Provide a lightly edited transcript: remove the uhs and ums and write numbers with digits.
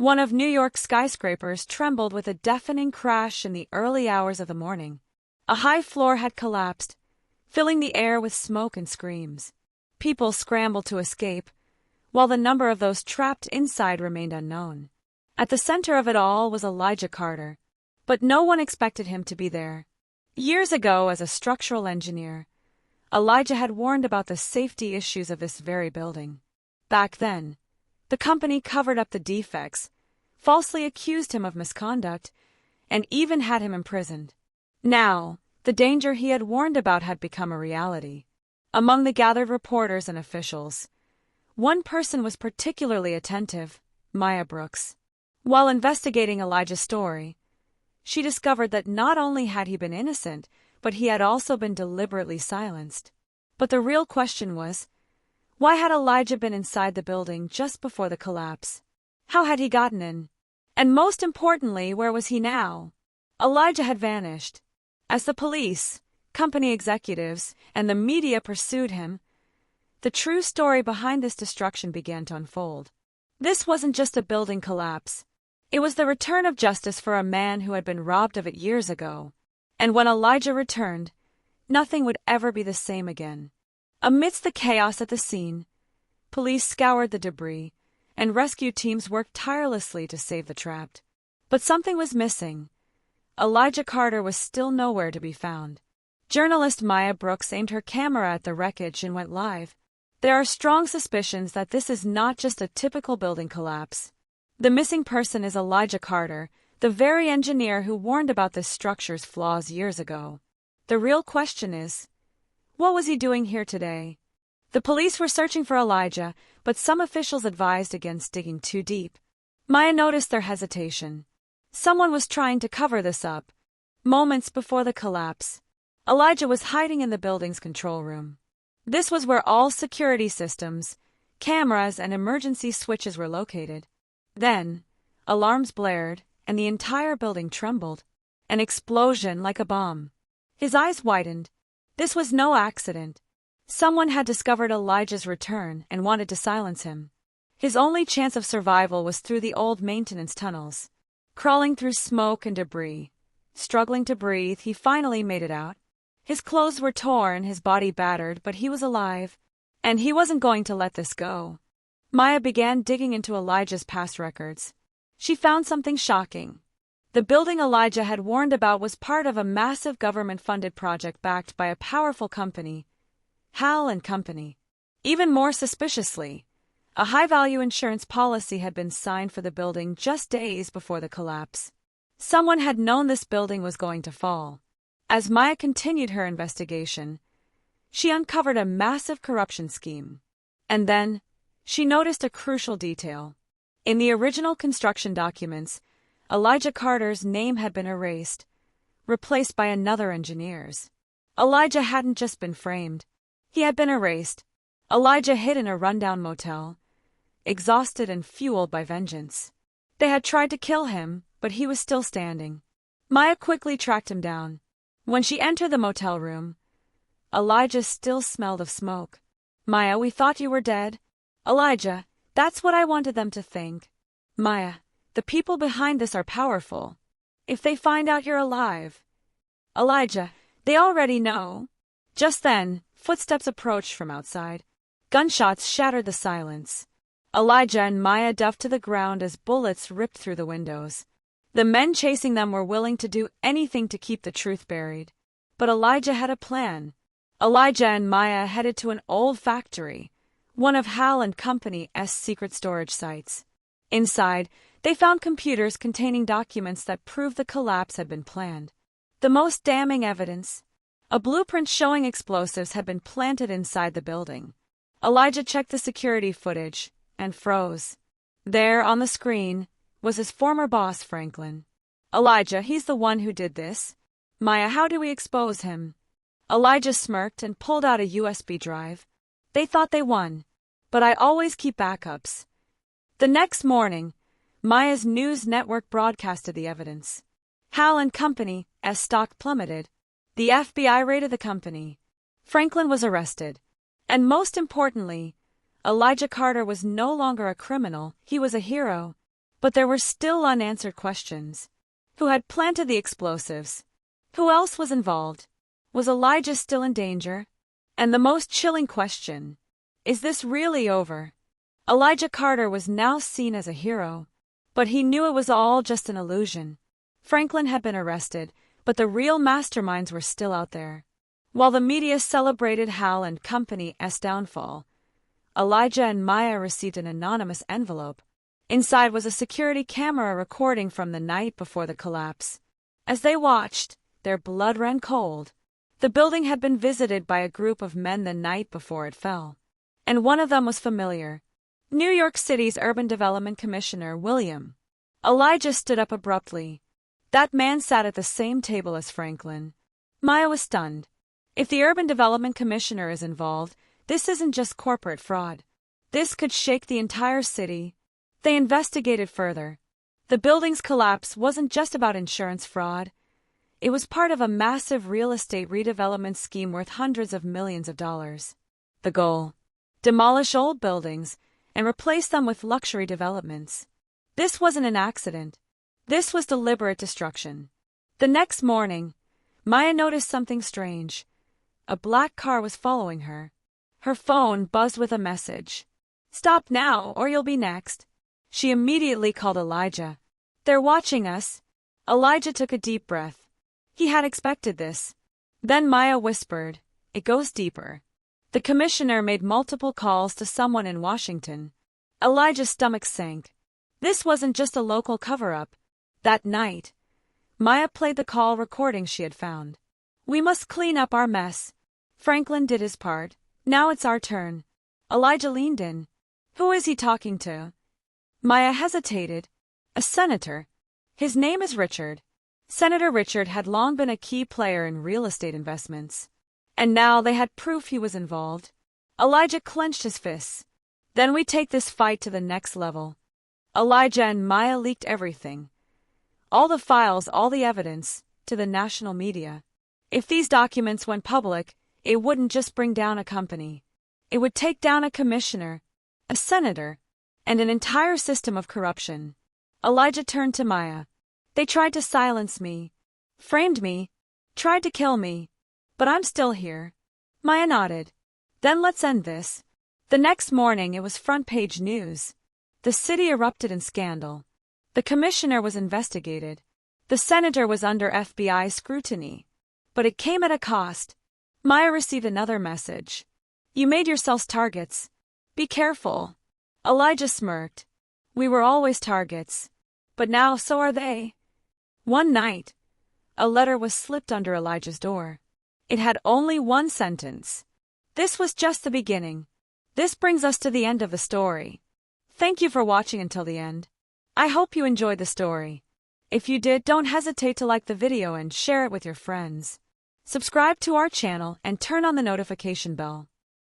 One of New York's skyscrapers trembled with a deafening crash in the early hours of the morning. A high floor had collapsed, filling the air with smoke and screams. People scrambled to escape, while the number of those trapped inside remained unknown. At the center of it all was Elijah Carter, but no one expected him to be there. Years ago, as a structural engineer, Elijah had warned about the safety issues of this very building. Back then, the company covered up the defects, falsely accused him of misconduct, and even had him imprisoned. Now, the danger he had warned about had become a reality. Among the gathered reporters and officials, one person was particularly attentive, Maya Brooks. While investigating Elijah's story, she discovered that not only had he been innocent, but he had also been deliberately silenced. But the real question was, why had Elijah been inside the building just before the collapse? How had he gotten in? And most importantly, where was he now? Elijah had vanished. As the police, company executives, and the media pursued him, the true story behind this destruction began to unfold. This wasn't just a building collapse. It was the return of justice for a man who had been robbed of it years ago. And when Elijah returned, nothing would ever be the same again. Amidst the chaos at the scene, police scoured the debris, and rescue teams worked tirelessly to save the trapped. But something was missing. Elijah Carter was still nowhere to be found. Journalist Maya Brooks aimed her camera at the wreckage and went live. There are strong suspicions that this is not just a typical building collapse. The missing person is Elijah Carter, the very engineer who warned about this structure's flaws years ago. The real question is, what was he doing here today? The police were searching for Elijah, but some officials advised against digging too deep. Maya noticed their hesitation. Someone was trying to cover this up. Moments before the collapse, Elijah was hiding in the building's control room. This was where all security systems, cameras, and emergency switches were located. Then, alarms blared, and the entire building trembled. An explosion like a bomb. His eyes widened. This was no accident. Someone had discovered Elijah's return and wanted to silence him. His only chance of survival was through the old maintenance tunnels. Crawling through smoke and debris, struggling to breathe, he finally made it out. His clothes were torn, his body battered, but he was alive. And he wasn't going to let this go. Maya began digging into Elijah's past records. She found something shocking. The building Elijah had warned about was part of a massive government-funded project backed by a powerful company, Hal & Company. Even more suspiciously, a high-value insurance policy had been signed for the building just days before the collapse. Someone had known this building was going to fall. As Maya continued her investigation, she uncovered a massive corruption scheme. And then, she noticed a crucial detail. In the original construction documents, Elijah Carter's name had been erased, replaced by another engineer's. Elijah hadn't just been framed. He had been erased. Elijah hid in a rundown motel, exhausted and fueled by vengeance. They had tried to kill him, but he was still standing. Maya quickly tracked him down. When she entered the motel room, Elijah still smelled of smoke. "Maya, we thought you were dead." "Elijah, that's what I wanted them to think." "Maya, the people behind this are powerful. If they find out you're alive." "Elijah, they already know." Just then, footsteps approached from outside. Gunshots shattered the silence. Elijah and Maya duffed to the ground as bullets ripped through the windows. The men chasing them were willing to do anything to keep the truth buried. But Elijah had a plan. Elijah and Maya headed to an old factory, one of Hal & Company's secret storage sites. Inside, they found computers containing documents that proved the collapse had been planned. The most damning evidence: a blueprint showing explosives had been planted inside the building. Elijah checked the security footage and froze. There, on the screen, was his former boss, Franklin. "Elijah, he's the one who did this." "Maya, how do we expose him?" Elijah smirked and pulled out a USB drive. "They thought they won, but I always keep backups." The next morning, Maya's news network broadcasted the evidence. Hal & Company's stock plummeted. The FBI raided the company. Franklin was arrested. And most importantly, Elijah Carter was no longer a criminal, he was a hero. But there were still unanswered questions. Who had planted the explosives? Who else was involved? Was Elijah still in danger? And the most chilling question, is this really over? Elijah Carter was now seen as a hero, but he knew it was all just an illusion. Franklin had been arrested, but the real masterminds were still out there. While the media celebrated Hal and Company's downfall, Elijah and Maya received an anonymous envelope. Inside was a security camera recording from the night before the collapse. As they watched, their blood ran cold. The building had been visited by a group of men the night before it fell. And one of them was familiar. New York City's Urban Development Commissioner, William. Elijah stood up abruptly. That man sat at the same table as Franklin. Maya was stunned. If the Urban Development Commissioner is involved, this isn't just corporate fraud. This could shake the entire city. They investigated further. The building's collapse wasn't just about insurance fraud. It was part of a massive real estate redevelopment scheme worth hundreds of millions of dollars. The goal? Demolish old buildings and replace them with luxury developments. This wasn't an accident. This was deliberate destruction. The next morning, Maya noticed something strange. A black car was following her. Her phone buzzed with a message. "Stop now, or you'll be next." She immediately called Elijah. "They're watching us." Elijah took a deep breath. He had expected this. Then Maya whispered, "It goes deeper." The commissioner made multiple calls to someone in Washington. Elijah's stomach sank. This wasn't just a local cover-up. That night, Maya played the call recording she had found. "We must clean up our mess." Franklin did his part. "Now it's our turn." Elijah leaned in. "Who is he talking to?" Maya hesitated. "A senator. His name is Richard." Senator Richard had long been a key player in real estate investments. And now they had proof he was involved. Elijah clenched his fists. "Then we take this fight to the next level." Elijah and Maya leaked everything. All the files, all the evidence, to the national media. If these documents went public, it wouldn't just bring down a company. It would take down a commissioner, a senator, and an entire system of corruption. Elijah turned to Maya. "They tried to silence me, framed me, tried to kill me, but I'm still here." Maya nodded. "Then let's end this." The next morning it was front-page news. The city erupted in scandal. The commissioner was investigated. The senator was under FBI scrutiny. But it came at a cost. Maya received another message. "You made yourselves targets. Be careful." Elijah smirked. "We were always targets. But now so are they." One night, a letter was slipped under Elijah's door. It had only one sentence. "This was just the beginning. This brings us to the end of the story. Thank you for watching until the end. I hope you enjoyed the story. If you did, don't hesitate to like the video and share it with your friends. Subscribe to our channel and turn on the notification bell.